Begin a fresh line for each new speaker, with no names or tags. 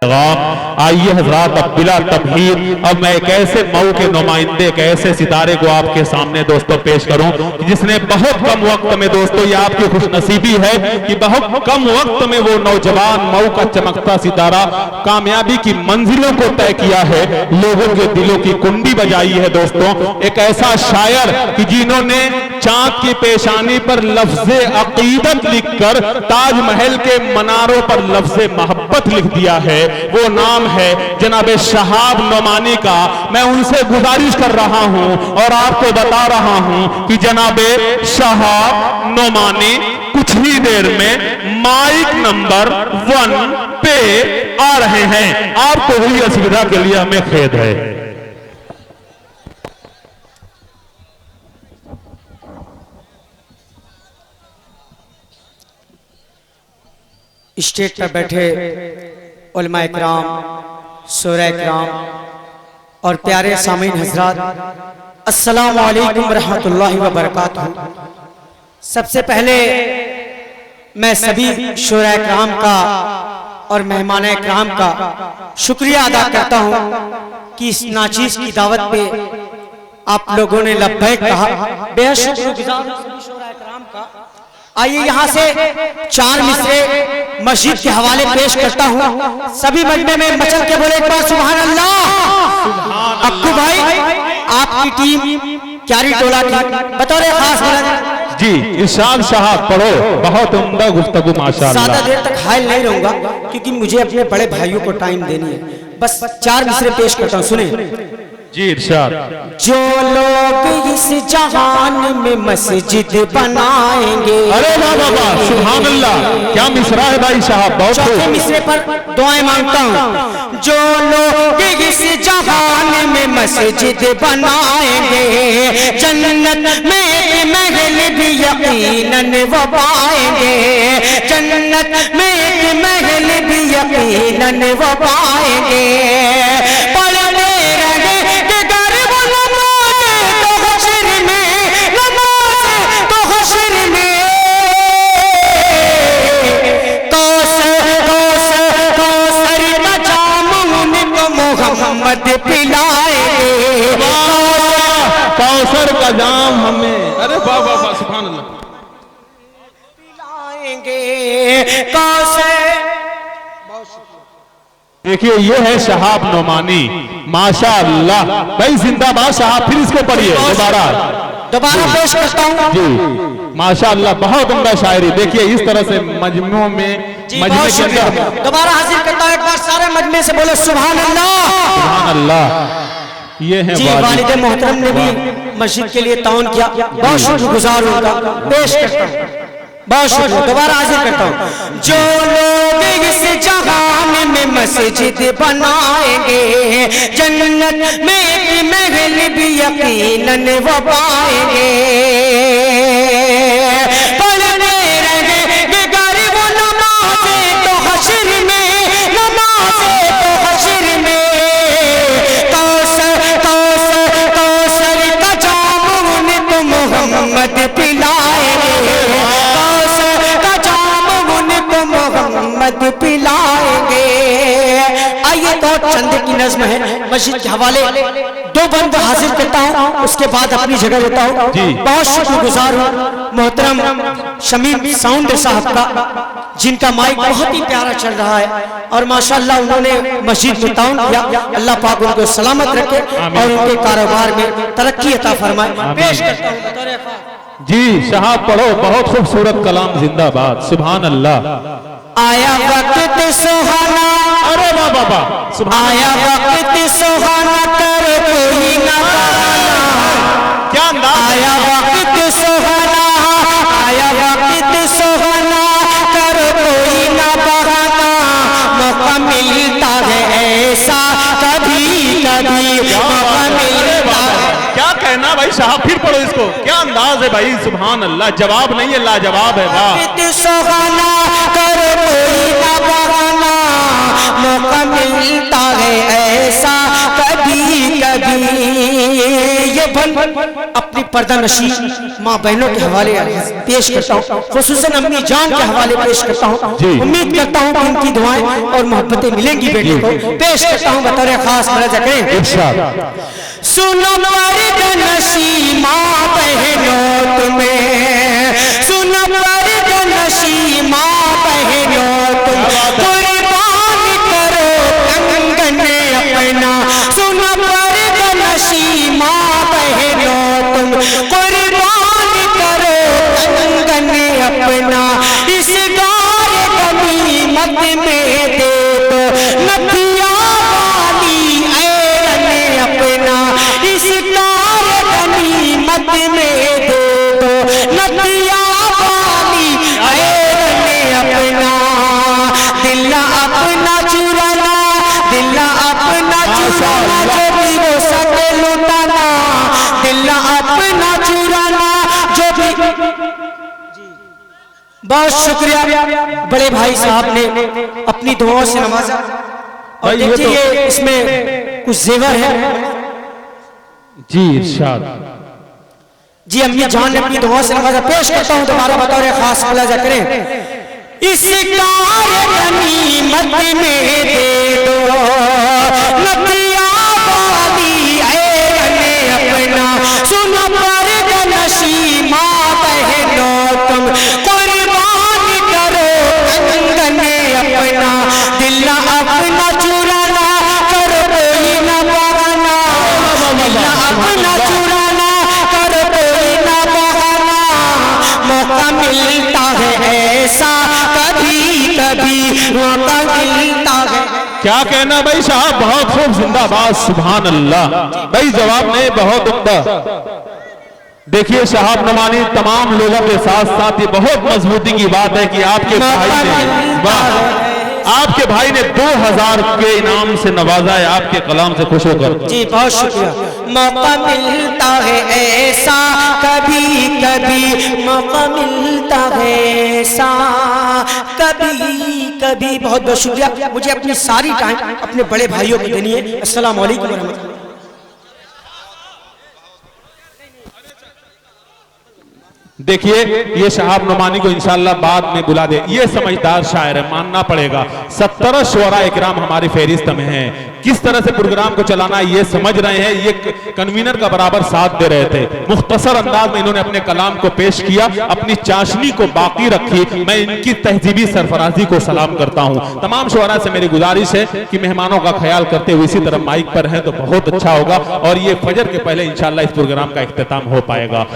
पैगाम। आइए हजरात, अब बिला तमहीद अब मैं एक ऐसे मऊ के नुमाइंदे, एक ऐसे सितारे को आपके सामने दोस्तों पेश करूं जिसने बहुत कम वक्त में, दोस्तों ये आपकी खुशनसीबी है कि बहुत कम वक्त में वो नौजवान मऊ का चमकता सितारा कामयाबी की मंजिलों को तय किया है, लोगों के दिलों की कुंडी बजाई है। दोस्तों एक ऐसा शायर कि जिन्होंने चांद की पेशानी पर लफ्ज़े अकीदत लिखकर ताजमहल के मनारों पर लफ्ज़े मोहब्बत लिख दिया है, वो नाम है जनाब शहाब नोमानी का। मैं उनसे गुजारिश कर रहा हूं और आपको बता रहा हूं कि जनाब शहाब नोमानी कुछ ही देर में माइक नंबर 1 पे आ रहे हैं। आपको हुई असुविधा के लिए हमें खेद है।
स्टेज पर बैठे उलमा इकराम, शोरा इकराम और प्यारे सामीन हजरात, अस्सलामु अलैकुम रहमतुल्लाहि व बरकातहू। सबसे पहले मैं सभी शोरा इकराम का और मेहमान इकराम का शुक्रिया अदा करता हूँ कि इस नाचीज की दावत पे आप लोगों ने लब्बैक कहा। बेहद शुक्रगुजार हूं शोरा इकराम का। आइए यहाँ से 4 मिसरे मस्जिद के हवाले पेश करता हूँ। सभी मजमे में मचल के बोले एक बार सुभान अल्लाह। अक्कू भाई, आपकी टीम क्यारी टोला की बतौर खास
जी इरशाद साहब पढ़ो। बहुत उम्दा गुफ्तगू माशाअल्लाह।
ज्यादा देर तक हायल नहीं रहूंगा क्योंकि मुझे अपने बड़े भाइयों को टाइम देनी है। बस 4 मिसरे पेश करता हूँ, सुने।
जी इरशाद।
जो लोग इस जहान में मस्जिद बनाएंगे।
अरे वाह वाह वाह, सुभान अल्लाह, क्या मिसरा है भाई साहब। बहुत
चौथे मिसरे पर दुआएं मांगता हूँ। जो लोग इस जहान में मस्जिद बनाएंगे, जन्नत में महल भी यकीनन वो पाएंगे। जन्नत में महल भी यकीनन वो पाएंगे।
कौसर का जाम हमें, अरे वाह वाह वाह, सुभान अल्लाह,
पिलाएंगे कौसर।
देखिए ये है शहाब नोमानी, माशाअल्लाह भाई, जिंदाबाद साहब। फिर इसको पढ़िए
दोबारा पेश करता हूँ।
जी माशाअल्लाह, बहुत उम्दा शायरी। देखिए इस तरह से मजमू में मजमे के अंदर
दोबारा हाजिर करता हूँ। एक बार सारे मजमे से बोले सुभान अल्लाह।
सुभान अल्लाह। ये है
वालिद मोहतरम ने भी मस्जिद के लिए ताउन किया, बहुत शुक्रगुजार हूं उनका। पेश करता हूँ, बहुत शुक्रिया। दोबारा हाजिर करता हूँ। जो लोग इस जहान में मस्जिद बनाएंगे, जन्नत में महल भी यकीनन वो पाएंगे। पिलाएंगे। आइए तो चंद की नज़्म है मस्जिद के हवाले 2 बंद हाजिर करता हूँ, उसके बाद अपनी जगह लेता हूँ। बहुत शुक्रगुजार हूँ मोहतरम शमीम साउंड साहब का, जिनका माइक बहुत ही प्यारा चल रहा है और माशाअल्लाह उन्होंने मस्जिद में ताउन किया। अल्लाह पाक उनको सलामत रखे और उनके कारोबार में तरक्की अता फरमाए। पेश करता हूँ
जी साहब, पढ़ो। बहुत खूबसूरत कलाम, जिंदाबाद, सुभान अल्लाह।
आया वक्त सुहाना,
अरे वाह बाबा,
आया वक्त सुहाना कर कोई ना बहाना।
क्या अंदाज।
आया वक्त सुहाना, आया वक्त सुहाना कर कोई ना बहाना। मौका मिलता है ऐसा कभी कभी, मौका मिलता है।
क्या कहना भाई साहब, फिर पढ़ो इसको। क्या अंदाज है भाई, सुभान अल्लाह। जवाब नहीं है, लाजवाब है। वाह।
सुहाना कर कोई ना बहाना, मौका मिलता है ऐसा कभी कभी। ये देवबंद अपनी पर्दा नशी माँ बहनों के हवाले पेश करता हूँ, खुसूसन अम्मी जान के हवाले पेश करता हूँ। उम्मीद करता हूँ कि इनकी दुआएं और मोहब्बतें मिलेंगी बेटे को। पेश करता हूँ बतौर खास मर्ज़ करें। सुनो पर्दा नशी माँ बहनों तुम्हें, सुनो पर्दा नशी माँ बहनों तुम कुर्बान करो कंगन अपना। सुनो पर्दा नशी माँ बहनों तुम कुर्बान करो कंगन अपना। इस गार गनीमत में दे दो नथिया वाली ऐरन अपना। इस गार गनीमत में दे दो नथिया वाली ऐरन अपना। दिल अपना चुराना, दिल अपना चुराना, जो भी वो सब लुटाना। दिल अपना चुराना जो भी। बहुत शुक्रिया बड़े भाई साहब ने अपनी दुआओं से नवाजा। और देखिए इसमें कुछ जेवर है।
जी इरशाद।
जी अम्मी जान ने अपनी दुआओं से नवाजा। पेश करता हूँ दोबारा बतौर खास मुलाजा करें। इस कार गनीमत में दे दो नथिया वाली ऐरन अपना। सुनो पर्दा नशी माँ बहनों तुम कुर्बान करो कंगन अपना। दिल अपना चुराना करो कोई न बहाना। दिल अपना चुराना करो कोई न बहाना। मौका मिलता है ऐसा कभी कभी, मौका मिलता है।
क्या कहना भाई साहब, बहुत खूब, जिंदाबाद, सुभान अल्लाह। भाई जवाब नहीं, बहुत उम्दा। देखिए शहाब नमानी तमाम लोगों के साथ साथ ये बहुत मजबूती की बात है कि आपके भाई ने, वाह, आपके भाई ने 2000 के इनाम से नवाजा है आपके कलाम से खुश होकर।
जी बहुत शुक्रिया। मौका मिलता है ऐसा कभी कभी, मौका मिलता है ऐसा कभी कभी। बहुत बहुत शुक्रिया। मुझे अपनी सारी टाइम अपने बड़े भाइयों को देनी है। अस्सलाम वालेकुम रहमतुल्लाह।
देखिए ये शहाब नुमानी को इंशाल्लाह बाद में बुला दे। ये समझदार शायर है, मानना पड़ेगा। 17 शुअरा इकराम हमारी फहरिस्त में हैं। किस तरह से प्रोग्राम को चलाना है ये समझ रहे हैं। ये कन्वीनर का बराबर साथ दे रहे थे। मुख्तसर अंदाज में इन्होंने अपने कलाम को पेश किया, अपनी चाशनी को बाकी रखी। मैं इनकी तहजीबी सरफराजी को सलाम करता हूँ। तमाम शुअरा से मेरी गुजारिश है कि मेहमानों का ख्याल करते हुए इसी तरह माइक पर हैं तो बहुत अच्छा होगा। और ये फजर के पहले इंशाल्लाह इस प्रोग्राम का इख्तिताम हो पाएगा।